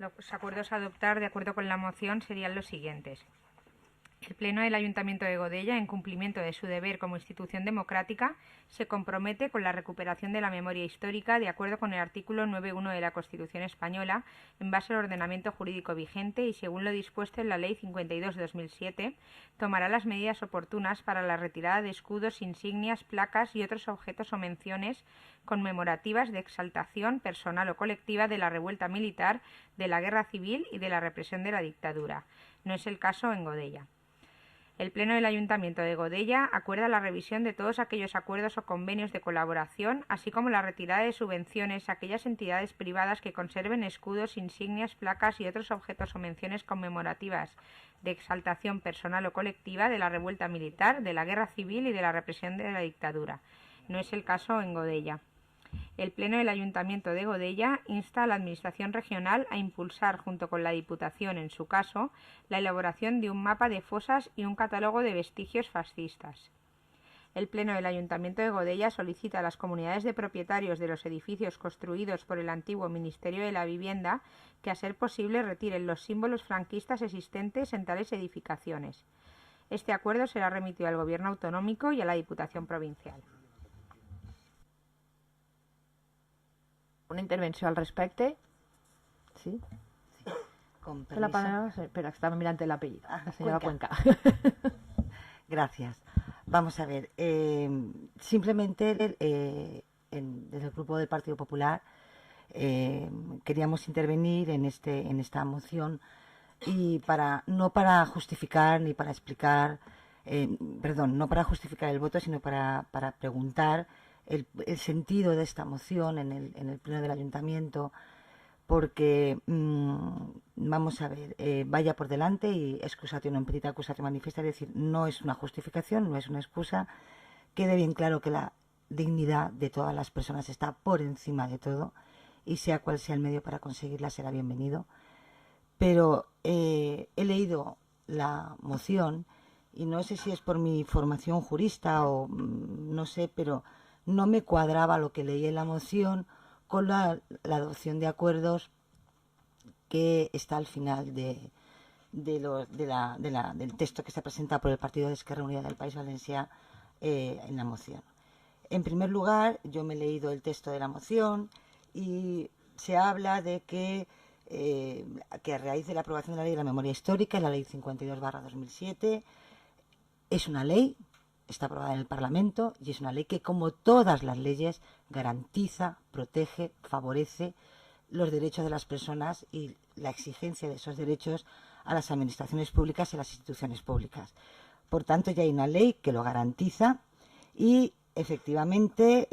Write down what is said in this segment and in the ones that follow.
Los acuerdos a adoptar de acuerdo con la moción serían los siguientes. El Pleno del Ayuntamiento de Godella, en cumplimiento de su deber como institución democrática, se compromete con la recuperación de la memoria histórica de acuerdo con el artículo 9.1 de la Constitución española, en base al ordenamiento jurídico vigente y según lo dispuesto en la Ley 52 de 2007, tomará las medidas oportunas para la retirada de escudos, insignias, placas y otros objetos o menciones conmemorativas de exaltación personal o colectiva de la revuelta militar, de la guerra civil y de la represión de la dictadura. No es el caso en Godella. El Pleno del Ayuntamiento de Godella acuerda la revisión de todos aquellos acuerdos o convenios de colaboración, así como la retirada de subvenciones a aquellas entidades privadas que conserven escudos, insignias, placas y otros objetos o menciones conmemorativas de exaltación personal o colectiva de la revuelta militar, de la guerra civil y de la represión de la dictadura. No es el caso en Godella. El Pleno del Ayuntamiento de Godella insta a la Administración regional a impulsar, junto con la Diputación en su caso, la elaboración de un mapa de fosas y un catálogo de vestigios fascistas. El Pleno del Ayuntamiento de Godella solicita a las comunidades de propietarios de los edificios construidos por el antiguo Ministerio de la Vivienda que, a ser posible, retiren los símbolos franquistas existentes en tales edificaciones. Este acuerdo será remitido al Gobierno autonómico y a la Diputación provincial. Una intervenció al respecte? Sí? Con La permiso. palabra, espera, que estaba mirando el apellido. La señora Cuenca. Gracias. Vamos a ver. Simplemente desde el Grupo del Partido Popular queríamos intervenir en esta moción y no para justificar ni para explicar, no para justificar el voto, sino para preguntar el sentido de esta moción en el Pleno del Ayuntamiento, porque, vamos a ver, vaya por delante y excusatio non petita accusatio manifiesta, es decir, no es una justificación, no es una excusa, quede bien claro que la dignidad de todas las personas está por encima de todo y sea cual sea el medio para conseguirla será bienvenido. Pero he leído la moción y no sé si es por mi formación jurista o no sé, pero no me cuadraba lo que leí en la moción con la adopción de acuerdos que está al final del texto que se presenta por el Partido de Esquerra Unida del País Valencià en la moción. En primer lugar, yo me he leído el texto de la moción y se habla de que a raíz de la aprobación de la Ley de la Memoria Histórica, la Ley 52/2007, es una ley, está aprobada en el Parlamento y es una ley que, como todas las leyes, garantiza, protege, favorece los derechos de las personas y la exigencia de esos derechos a las administraciones públicas y a las instituciones públicas. Por tanto, ya hay una ley que lo garantiza y, efectivamente,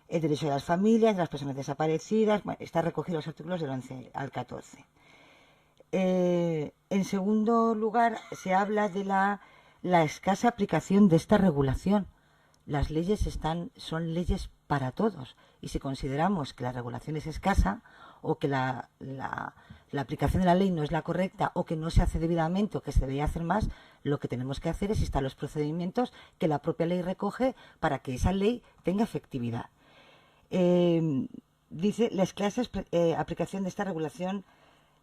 el derecho de las familias, de las personas desaparecidas, está recogido en los artículos del 11 al 14. En segundo lugar, se habla de la escasa aplicación de esta regulación. Las leyes son leyes para todos y si consideramos que la regulación es escasa o que la aplicación de la ley no es la correcta o que no se hace debidamente o que se debería hacer más, lo que tenemos que hacer es instar los procedimientos que la propia ley recoge para que esa ley tenga efectividad. Dice, la escasa aplicación de esta regulación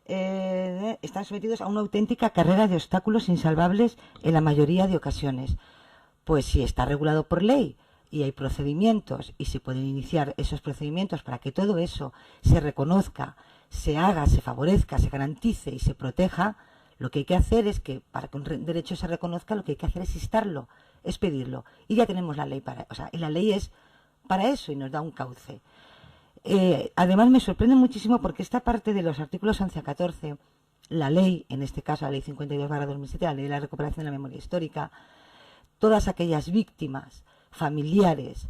están sometidos a una auténtica carrera de obstáculos insalvables en la mayoría de ocasiones. Pues si está regulado por ley y hay procedimientos y se pueden iniciar esos procedimientos para que todo eso se reconozca, se haga, se favorezca, se garantice y se proteja, lo que hay que hacer es que para que un derecho se reconozca, lo que hay que hacer es instarlo, es pedirlo. Y ya tenemos la ley y la ley es para eso y nos da un cauce. Además me sorprende muchísimo porque esta parte de los artículos 11 a 14, la ley, en este caso la ley 52/2007, la ley de la recuperación de la memoria histórica, todas aquellas víctimas, familiares,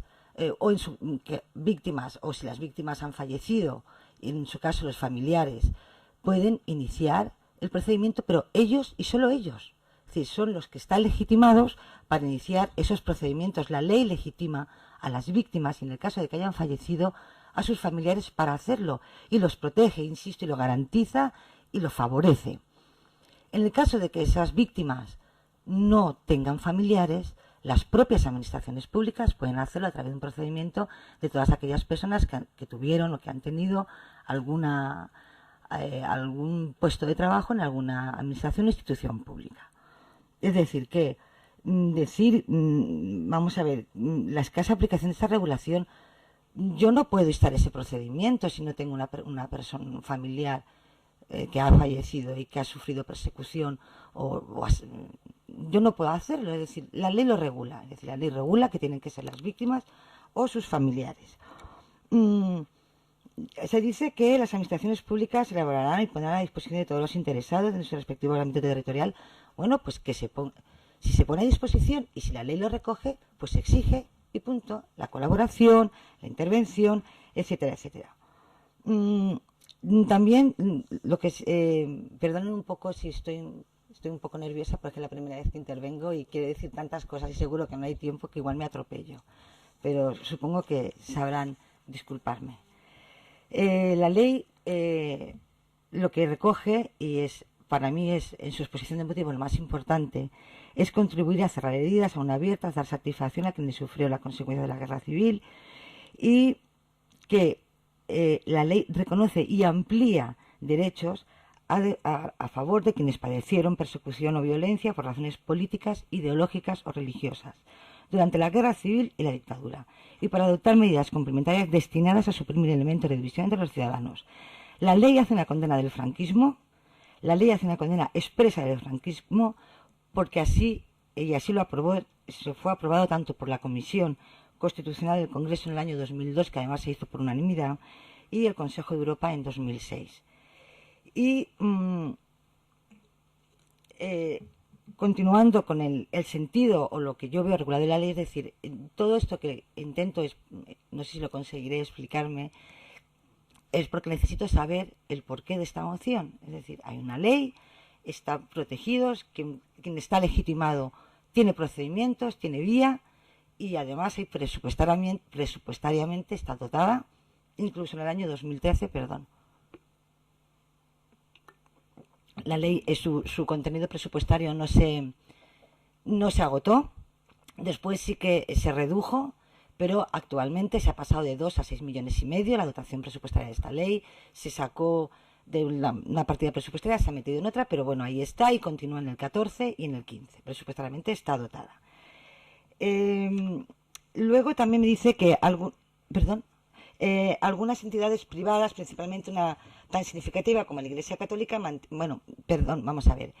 víctimas, o si las víctimas han fallecido, y en su caso los familiares, pueden iniciar el procedimiento, pero ellos y solo ellos. Es decir, son los que están legitimados para iniciar esos procedimientos. La ley legitima a las víctimas, y en el caso de que hayan fallecido, a sus familiares para hacerlo, y los protege, insisto, y lo garantiza y lo favorece. En el caso de que esas víctimas no tengan familiares, las propias administraciones públicas pueden hacerlo a través de un procedimiento de todas aquellas personas que tuvieron o que han tenido alguna algún puesto de trabajo en alguna administración o institución pública. Es decir, que vamos a ver, la escasa aplicación de esta regulación, yo no puedo instar ese procedimiento si no tengo una persona, un familiar que ha fallecido y que ha sufrido persecución, yo no puedo hacerlo. Es decir, la ley lo regula, es decir, la ley regula que tienen que ser las víctimas o sus familiares. Se dice que las administraciones públicas elaborarán y pondrán a disposición de todos los interesados en su respectivo ámbito territorial. Bueno, pues que si se pone a disposición y si la ley lo recoge, pues se exige y punto. La colaboración, la intervención, etcétera, etcétera. También lo que perdonen un poco si estoy un poco nerviosa porque es la primera vez que intervengo y quiero decir tantas cosas y seguro que no hay tiempo, que igual me atropello. Pero supongo que sabrán disculparme. La ley lo que recoge, y para mí es en su exposición de motivos lo más importante, es contribuir a cerrar heridas aún abiertas, dar satisfacción a quienes sufrieron la consecuencia de la guerra civil, y que la ley reconoce y amplía derechos a favor de quienes padecieron persecución o violencia por razones políticas, ideológicas o religiosas durante la guerra civil y la dictadura, y para adoptar medidas complementarias destinadas a suprimir elementos de división entre los ciudadanos. La ley hace una condena del franquismo, la ley hace una condena expresa del franquismo, porque así lo aprobó, se fue aprobado tanto por la Comisión Constitucional del Congreso en el año 2002, que además se hizo por unanimidad, y el Consejo de Europa en 2006. Y continuando con el sentido o lo que yo veo regulado de la ley, es decir, todo esto que intento, no sé si lo conseguiré explicarme, es porque necesito saber el porqué de esta moción. Es decir, hay una ley, están protegidos, quien está legitimado tiene procedimientos, tiene vía, y además hay presupuestariamente está dotada, incluso en el año 2013, perdón. La ley, su contenido presupuestario no se agotó, después sí que se redujo, pero actualmente se ha pasado de 2 a 6,5 millones la dotación presupuestaria de esta ley, se sacó de una partida presupuestaria, se ha metido en otra, pero bueno, ahí está y continúa en el 14 y en el 15, presupuestariamente está dotada. Luego también me dice que algunas entidades privadas, principalmente una tan significativa como la Iglesia Católica, vamos a ver.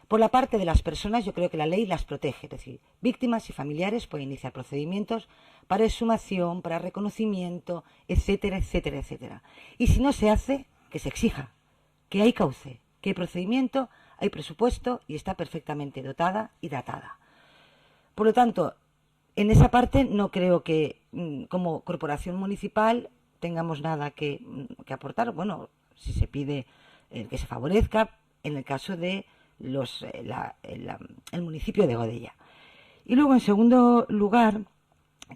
Por la parte de las personas, yo creo que la ley las protege, es decir, víctimas y familiares pueden iniciar procedimientos para exhumación, para reconocimiento, etcétera, etcétera, etcétera. Y si no se hace, que se exija, que hay cauce, que hay procedimiento, hay presupuesto y está perfectamente dotada y datada. Por lo tanto, en esa parte no creo que como corporación municipal tengamos nada que aportar. Bueno, si se pide que se favorezca en el caso de el municipio de Godella. Y luego, en segundo lugar,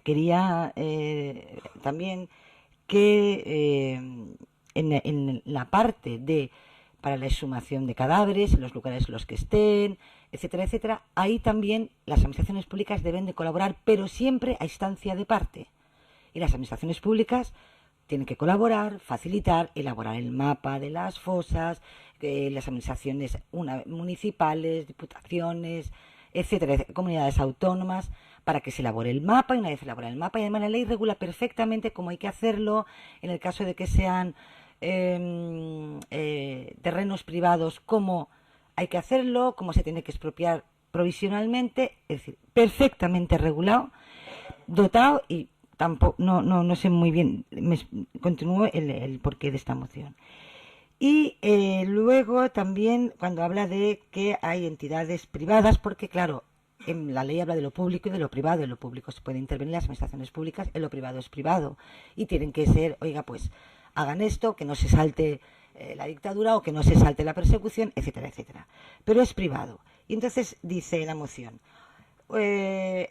quería también que en la parte para la exhumación de cadáveres, en los lugares en los que estén, etcétera, etcétera, ahí también las administraciones públicas deben de colaborar, pero siempre a instancia de parte. Y las administraciones públicas tienen que colaborar, facilitar, elaborar el mapa de las fosas, las administraciones municipales, diputaciones, etcétera, comunidades autónomas, para que se elabore el mapa, y una vez elaborado el mapa, y además la ley regula perfectamente cómo hay que hacerlo, en el caso de que sean terrenos privados, cómo hay que hacerlo, cómo se tiene que expropiar provisionalmente, es decir, perfectamente regulado, dotado, y tampoco no sé muy bien, continúo el porqué de esta moción. Y luego también cuando habla de que hay entidades privadas, porque claro, en la ley habla de lo público y de lo privado. En lo público se puede intervenir las administraciones públicas, en lo privado es privado, y tienen que ser, oiga, pues hagan esto, que no se salte la dictadura o que no se salte la persecución, etcétera, etcétera. Pero es privado. Y entonces dice la moción,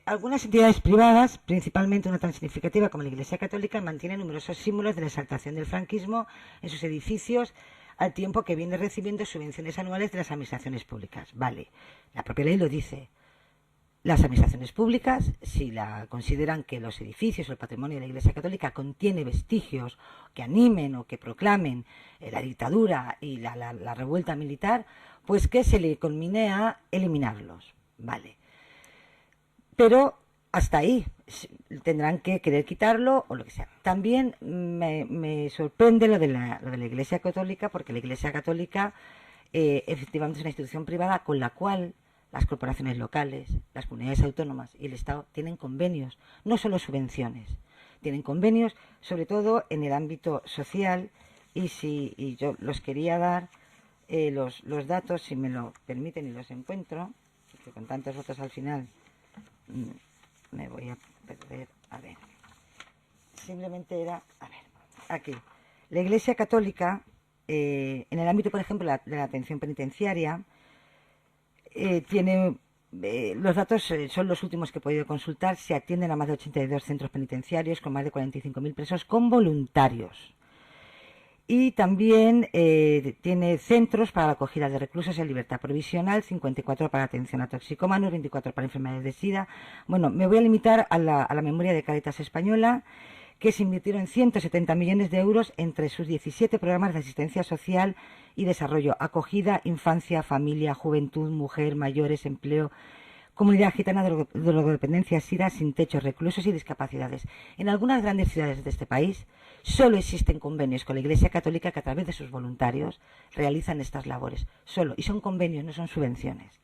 algunas entidades privadas, principalmente una tan significativa como la Iglesia Católica, mantienen numerosos símbolos de la exaltación del franquismo en sus edificios, al tiempo que viene recibiendo subvenciones anuales de las administraciones públicas. Vale, la propia ley lo dice. las administraciones públicas, si consideran que los edificios o el patrimonio de la Iglesia Católica contiene vestigios que animen o que proclamen la dictadura y la revuelta militar, pues que se le conmine a eliminarlos. Vale. Pero hasta ahí tendrán que querer quitarlo o lo que sea. También me sorprende lo de la Iglesia Católica, porque la Iglesia Católica efectivamente es una institución privada con la cual las corporaciones locales, las comunidades autónomas y el Estado tienen convenios, no solo subvenciones, tienen convenios sobre todo en el ámbito social. Y yo los quería dar los datos, si me lo permiten y los encuentro, porque con tantos votos al final me voy a perder. A ver, simplemente era, a ver, aquí, la Iglesia Católica, en el ámbito, por ejemplo, de la atención penitenciaria, tiene, los datos son los últimos que he podido consultar, se atienden a más de 82 centros penitenciarios con más de 45.000 presos con voluntarios. Y también tiene centros para la acogida de reclusos en libertad provisional, 54 para atención a toxicómanos, 24 para enfermedades de SIDA. Bueno, me voy a limitar a la memoria de Cáritas Española, que se invirtieron 170 millones de euros entre sus 17 programas de asistencia social y desarrollo: acogida, infancia, familia, juventud, mujer, mayores, empleo, comunidad gitana, drogodependencia, SIDA, sin techo, reclusos y discapacidades. En algunas grandes ciudades de este país solo existen convenios con la Iglesia Católica que a través de sus voluntarios realizan estas labores. Solo. Y son convenios, no son subvenciones.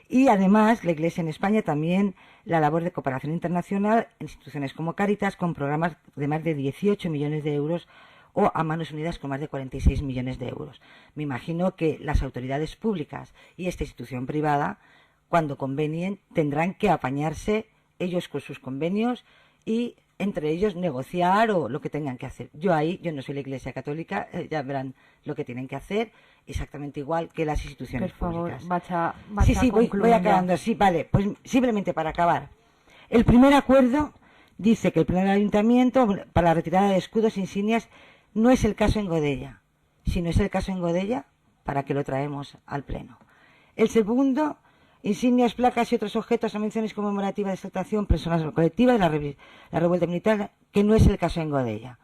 Y además la Iglesia en España también la labor de cooperación internacional en instituciones como Cáritas, con programas de más de 18 millones de euros, o a Manos Unidas con más de 46 millones de euros. Me imagino que las autoridades públicas y esta institución privada, cuando convenien, tendrán que apañarse ellos con sus convenios y entre ellos negociar o lo que tengan que hacer. Yo no soy la Iglesia Católica, ya verán lo que tienen que hacer, exactamente igual que las instituciones públicas. Sí, voy acabando, sí, vale, pues simplemente para acabar. El primer acuerdo dice que el Pleno del Ayuntamiento, para la retirada de escudos e insignias, no es el caso en Godella. Si no es el caso en Godella, ¿para qué lo traemos al Pleno? El segundo, insignias, placas y otros objetos o menciones conmemorativas de exaltación personas o colectivas de la revuelta militar, que no es el caso en Godella.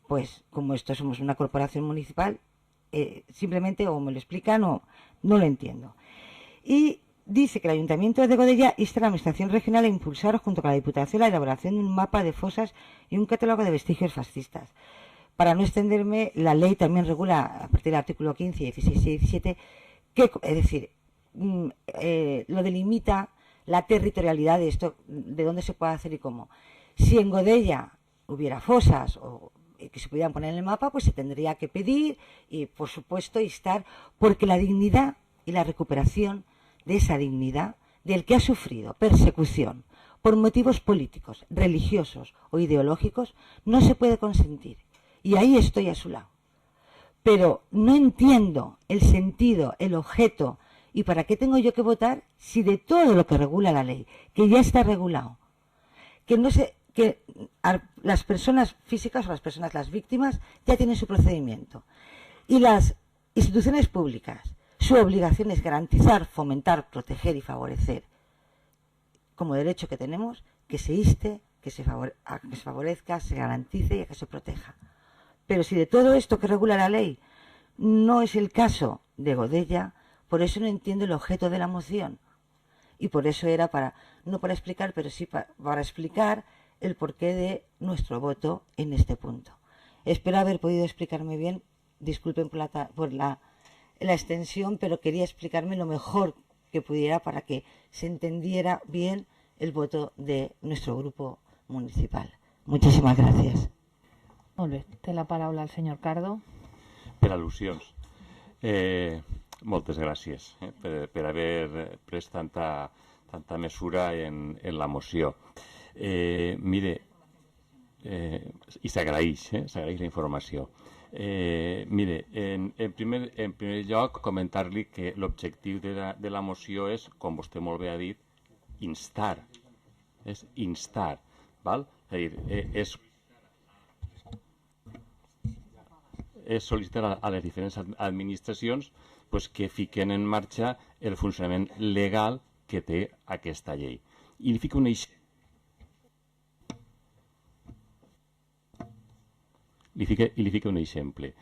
Pues como esto somos una corporación municipal, simplemente o me lo explican o no lo entiendo. Y dice que el Ayuntamiento de Godella insta a la Administración Regional a impulsar junto con la Diputación la elaboración de un mapa de fosas y un catálogo de vestigios fascistas. Para no extenderme, la ley también regula a partir del artículo 15, 16 y 17, es decir, lo delimita la territorialidad de esto, de dónde se puede hacer y cómo. Si en Godella hubiera fosas o que se pudieran poner en el mapa, pues se tendría que pedir y, por supuesto, instar, porque la dignidad y la recuperación de esa dignidad del que ha sufrido persecución por motivos políticos, religiosos o ideológicos no se puede consentir. Y ahí estoy a su lado. Pero no entiendo el sentido, el objeto, y para qué tengo yo que votar si de todo lo que regula la ley, que ya está regulado, que las personas físicas o las víctimas ya tienen su procedimiento. Y las instituciones públicas, su obligación es garantizar, fomentar, proteger y favorecer, como derecho que tenemos, que se inste, que se favorezca, se garantice y que se proteja. Pero si de todo esto que regula la ley no es el caso de Godella, por eso no entiendo el objeto de la moción. Y por eso era no para explicar, pero sí para explicar el porqué de nuestro voto en este punto. Espero haber podido explicarme bien. Disculpen por la extensión, pero quería explicarme lo mejor que pudiera para que se entendiera bien el voto de nuestro grupo municipal. Muchísimas gracias. Molt bé, té la paraula el senyor Cardo. Per al·lusions. Moltes gràcies per haver pres tanta mesura en la moció. Mire, i s'agraeix la informació. Mire, en primer lloc, comentar-li que l'objectiu de la moció és, com vostè molt bé ha dit, instar. És instar. Val? És a dir, és sol·licitar a les diferents administracions que fiquen en marxa el funcionament legal que té aquesta llei. I li fico un exemple. Li fico un exemple.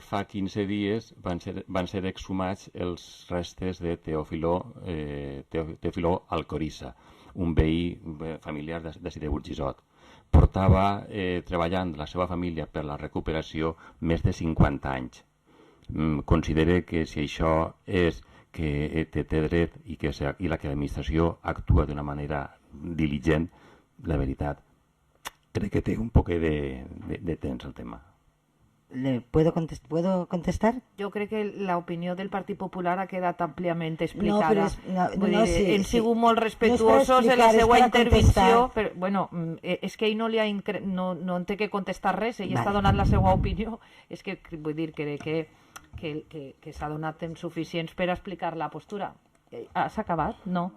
Fa 15 dies van ser exhumats els restes de Teòfilo Alcoriza, un veí familiar d'ací de Burgisot. Portava treballant la seva família per la recuperació més de 50 anys. Considere que si això és que té dret i que l'administració actua d'una manera diligent, la veritat, crec que té un poc de temps el tema. ¿Puedo contestar? Jo crec que l'opinió del Partit Popular ha quedat àmpliament explicada. Sí, hem sigut molt respectuosos en la seva intervenció, però bueno, és que ell no en té que contestar res, ell està donant la seva opinió. És que vull dir, crec que s'ha donat temps suficients per explicar la postura. Has acabat? No.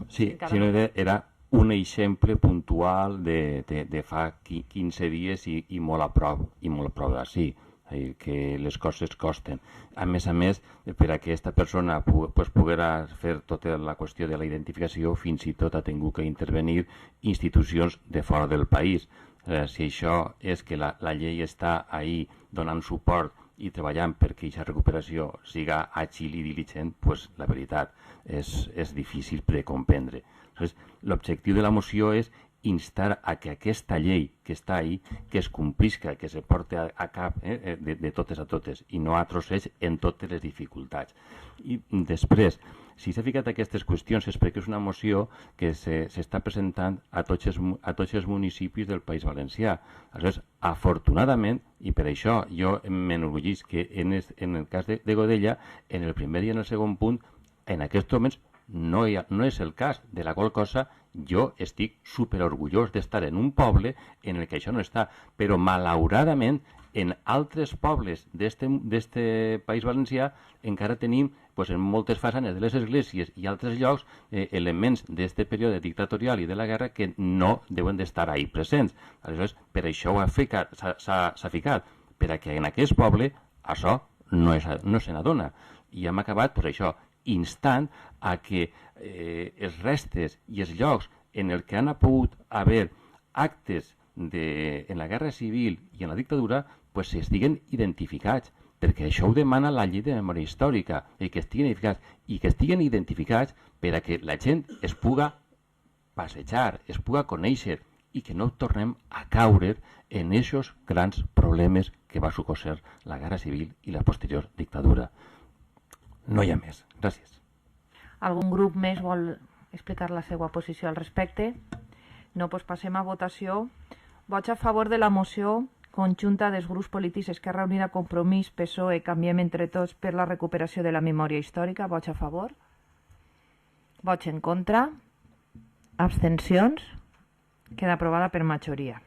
Sí, sinó era un exemple puntual de fa 15 dies i molt a prop d'ací, que les coses costen. A més, per a que aquesta persona poguera fer tota la qüestió de la identificació, fins i tot ha tingut que intervenir institucions de fora del país. Si això és que la llei està ahí donant suport i treballant perquè aquesta recuperació siga àgil i diligent, pues la veritat és difícil de comprendre. L'objectiu de la moció és instar a que aquesta llei que està ahí, que es complisca, que se porti a cap de totes a totes i no a trosseig en totes les dificultats. I després, si s'ha ficat aquestes qüestions és perquè és una moció que s'està presentant a tots els municipis del País Valencià. Aleshores, afortunadament, i per això jo m'enorgullisc que en el cas de Godella, en el primer i en el segon punt, en aquests moments no és el cas, de la qual cosa jo estic superorgullós d'estar en un poble en el que això no està, però malauradament en altres pobles d'este País Valencià encara tenim en moltes façanes de les esglésies i altres llocs elements d'este període dictatorial i de la guerra que no deuen d'estar ahí presents. Aleshores, per això s'ha ficat, perquè en aquest poble això no se n'adona. I hem acabat per això, instant a que els restes i els llocs en el que han pogut haver actes en la guerra civil i en la dictadura estiguen identificats, perquè això ho demana la llei de memòria històrica, que estiguen identificats per a que la gent es puga passejar, es puga conèixer i que no tornem a caure en aquests grans problemes que va suposar la guerra civil i la posterior dictadura. No hi ha més. Gràcies. Algun grup més vol explicar la seva posició al respecte? No, doncs passem a votació. Vots a favor de la moció conjunta dels grups polítics Esquerra Unida, Compromís, PSOE, Canviem entre Tots per la recuperació de la memòria històrica. Vots a favor. Vots en contra. Abstencions. Queda aprovada per majoria.